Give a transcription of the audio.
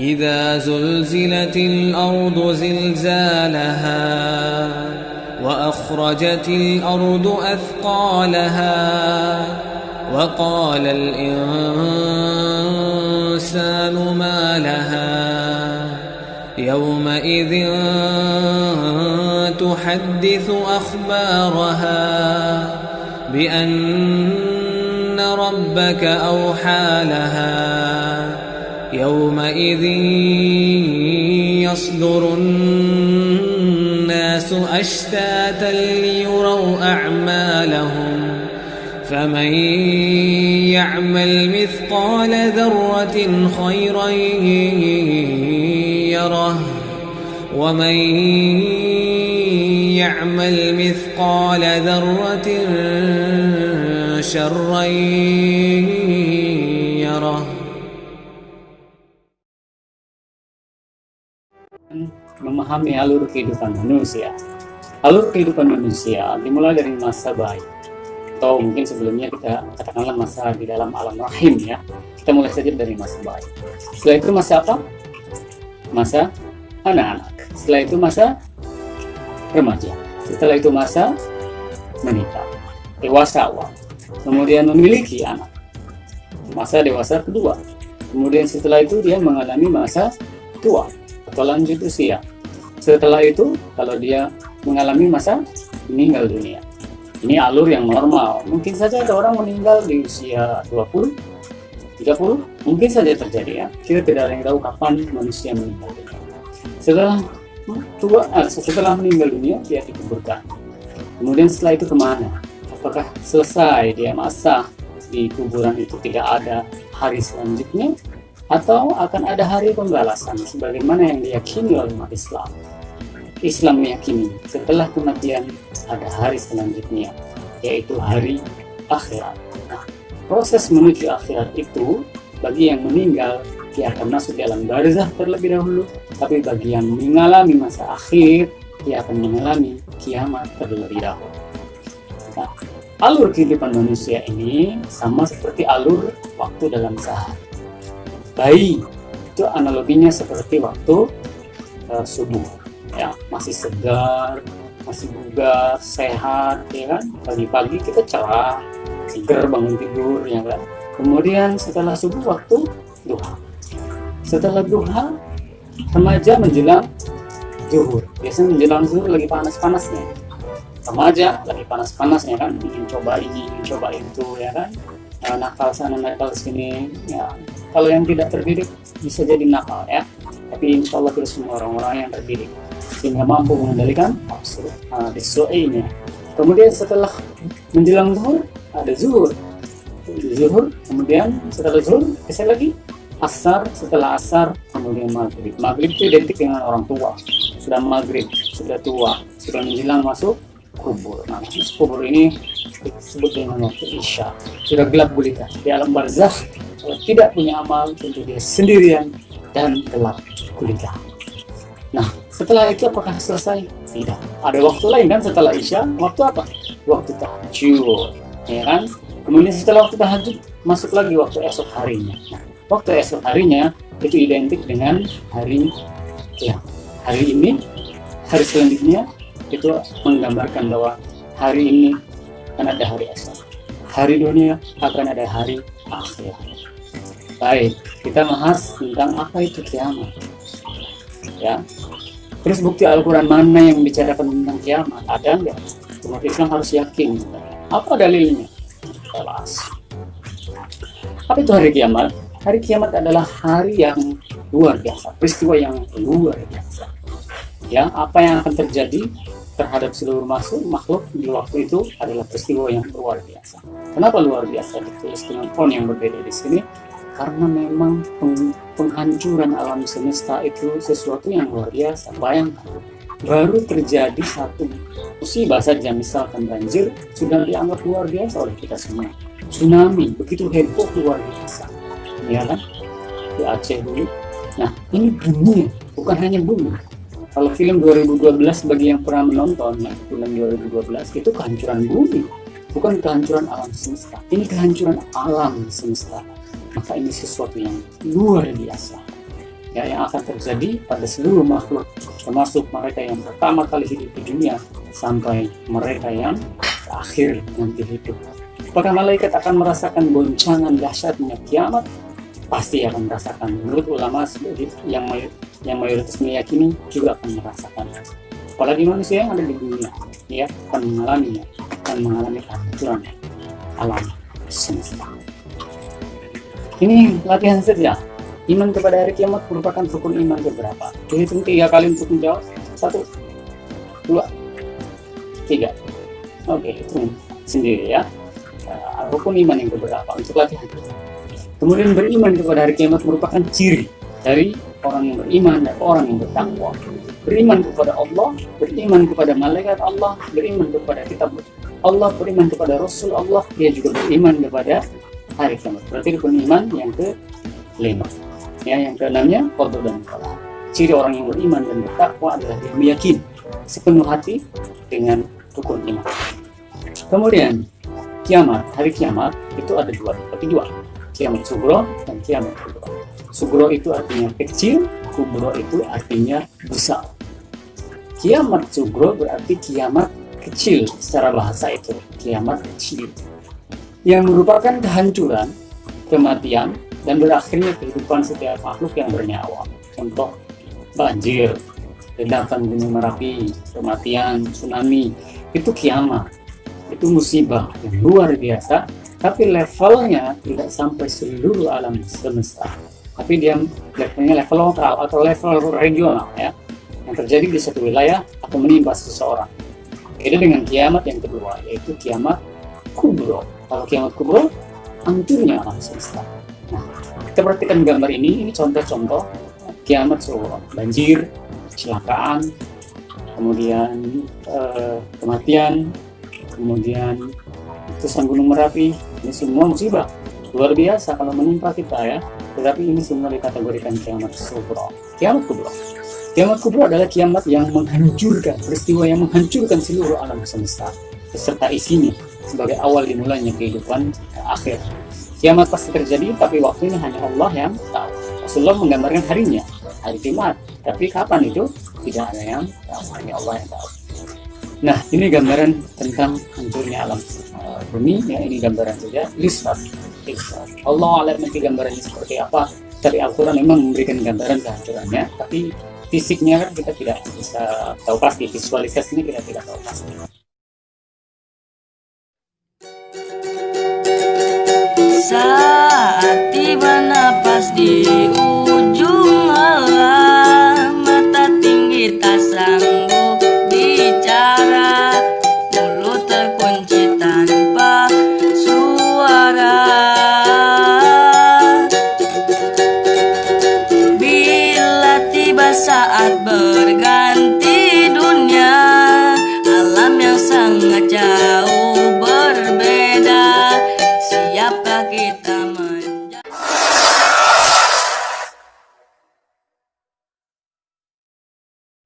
إذا زلزلت الأرض زلزالها وأخرجت الأرض أثقالها وقال الإنسان ما لها يومئذ تحدث أخبارها بأن ربك أوحى لها يومئذ يصدر الناس أشتاتا ليروا أعمالهم فمن يعمل مثقال ذرة خيرا يره ومن يعمل مثقال ذرة شرا يره. Memahami alur kehidupan manusia. Alur kehidupan manusia dimulai dari masa bayi, atau mungkin sebelumnya kita katakanlah masa di dalam alam rahim ya. Kita mulai saja dari masa bayi. Setelah itu masa apa? Masa anak-anak. Setelah itu masa remaja. Setelah itu masa menikah, dewasa awal. Kemudian memiliki anak, masa dewasa kedua. Kemudian setelah itu dia mengalami masa tua atau lanjut usia. Setelah itu kalau dia mengalami masa meninggal dunia. Ini alur yang normal. Mungkin saja ada orang meninggal di usia 20, 30, mungkin saja terjadi ya. Kita tidak ada yang tahu kapan manusia meninggal dunia. Setelah meninggal dunia dia dikuburkan. Kemudian setelah itu kemana? Apakah selesai dia masa di kuburan itu, tidak ada hari selanjutnya, atau akan ada hari pembalasan sebagaimana yang diyakini oleh umat Islam? Islam meyakini setelah kematian ada hari selanjutnya, yaitu hari akhirat. Nah, proses menuju akhirat itu bagi yang meninggal dia akan masuk di alam barzah terlebih dahulu, tapi bagi yang mengalami masa akhir dia akan mengalami kiamat terlebih dahulu. Nah, alur kehidupan manusia ini sama seperti alur waktu dalam sehari. Bayi itu analoginya seperti waktu subuh. Ya, masih segar, masih bugar, sehat, ya kan? Pagi-pagi kita cerah, segar bangun tidur, ya kan? Kemudian setelah subuh waktu duha. Setelah duha, remaja menjelang zuhur. Biasanya menjelang zuhur lagi panas-panasnya. Remaja lagi panas-panasnya kan, ingin coba ini, ingin coba itu, ya kan? Nakal sana, nakal sini, ya. Kalau yang tidak terdidik bisa jadi nakal, ya. Tapi insya Allah kita semua orang-orang yang terdidik, sehingga mampu mengendalikan nafsu-nya. Kemudian setelah menjelang zuhur ada zuhur, kemudian setelah zuhur bisa lagi asar, setelah asar kemudian maghrib. Maghrib itu identik dengan orang tua. Sudah maghrib, sudah tua, sudah menjelang masuk kubur. Nah, masuk kubur ini disebut dengan waktu isya. Sudah gelap gulita di alam barzakh. Kalau tidak punya amal tentu dia sendirian dan gelap gulita. Nah, setelah itu apakah selesai? Tidak. Ada waktu lain kan setelah isya. Waktu apa? Waktu tahajud, ya kan? Kemudian setelah waktu tahajud masuk lagi waktu esok harinya. Nah, waktu esok harinya itu identik dengan hari kiamat. Hari ini, hari selanjutnya itu menggambarkan bahwa hari ini akan ada hari esok. Hari dunia akan ada hari akhir. Baik, kita bahas tentang apa itu kiamat. Ya. Terus bukti Al-Quran mana yang bicarakan tentang kiamat? Ada enggak? Umat Islam harus yakin. Apa dalilnya? Jelas. Apa itu hari kiamat? Hari kiamat adalah hari yang luar biasa, peristiwa yang luar biasa. Ya, apa yang akan terjadi terhadap seluruh makhluk di waktu itu adalah peristiwa yang luar biasa. Kenapa luar biasa? Ditulis dengan font yang berbeda di sini. Karena memang penghancuran alam semesta itu sesuatu yang luar biasa. Bayangkan, baru terjadi satu musibah saja, misalkan banjir, sudah dianggap luar biasa oleh kita semua. Tsunami, begitu heboh, luar biasa. Ya kan? Di Aceh dulu. Nah, ini bumi, bukan hanya bumi. Kalau film 2012 bagi yang pernah menonton, ya, film 2012 itu kehancuran bumi, bukan kehancuran alam semesta. Ini kehancuran alam semesta. Maka ini sesuatu yang luar biasa. ya, yang akan terjadi pada seluruh makhluk, termasuk mereka yang pertama kali hidup di dunia sampai mereka yang terakhir nanti hidup. Apakah malaikat akan merasakan goncangan dahsyatnya kiamat? Pasti akan merasakan. Menurut ulama yang mayoritas meyakini juga akan merasakan. Apalagi manusia yang ada di dunia, ya akan mengalami kehancuran alam semesta. Ini latihan saja. Iman kepada hari kiamat merupakan rukun iman keberapa? Dihitung 3 kali untuk menjawab. 1, 2, 3. Oke, hitung sendiri ya. Rukun iman yang keberapa untuk latihan. Kemudian beriman kepada hari kiamat merupakan ciri dari orang yang beriman dan orang yang bertakwa. Beriman kepada Allah, beriman kepada malaikat Allah, beriman kepada kitab Allah, beriman kepada Rasul Allah, dia juga beriman kepada hari kiamat. Berarti rukun iman yang ke-5. Ya, yang ke-6-nya qada dan qadar. Ciri orang yang beriman dan bertakwa adalah dia meyakini sepenuh hati dengan rukun iman. Kemudian kiamat, hari kiamat itu ada dua. Kiamat sugro dan kiamat kubro. Sugro itu artinya kecil, kubro itu artinya besar. Kiamat sugro berarti kiamat kecil, secara bahasa itu kiamat kecil, yang merupakan kehancuran, kematian, dan berakhirnya kehidupan setiap makhluk yang bernyawa. Contoh, banjir, ledakan gunung Merapi, kematian, tsunami, itu kiamat, itu musibah yang luar biasa, tapi levelnya tidak sampai seluruh alam semesta, tapi dia levelnya level lokal atau level regional ya, yang terjadi di satu wilayah atau menimpa seseorang. Beda dengan kiamat yang kedua, yaitu kiamat kubro. Kalau kiamat kubro, hancurnya alam semesta. Nah, kita perhatikan gambar ini contoh-contoh kiamat sugro, banjir, kecelakaan, kemudian kematian, kemudian letusan gunung Merapi. Ini semua musibah luar biasa kalau menimpa kita ya. Tetapi ini semua dikategorikan kiamat sugro. Kiamat kubro. Kiamat kubro adalah kiamat yang menghancurkan, peristiwa yang menghancurkan seluruh alam semesta beserta isinya sebagai awal dimulainya kehidupan akhir. Kiamat pasti terjadi, tapi waktunya hanya Allah yang tahu. Rasulullah menggambarkan harinya, hari kiamat. Tapi kapan itu? Tidak ada yang tahu, hanya Allah yang tahu. Nah, ini gambaran tentang hancurnya alam bumi. Ya, ini gambaran saja. Listas. Allah alam nanti gambarannya seperti apa. Dari Al-Quran memang memberikan gambaran kehancurannya, tapi fisiknya kan kita tidak bisa tahu pasti. Visualisasinya kita tidak tahu pasti. Saat tiba napas di ujung alam, mata tinggi tak sanggup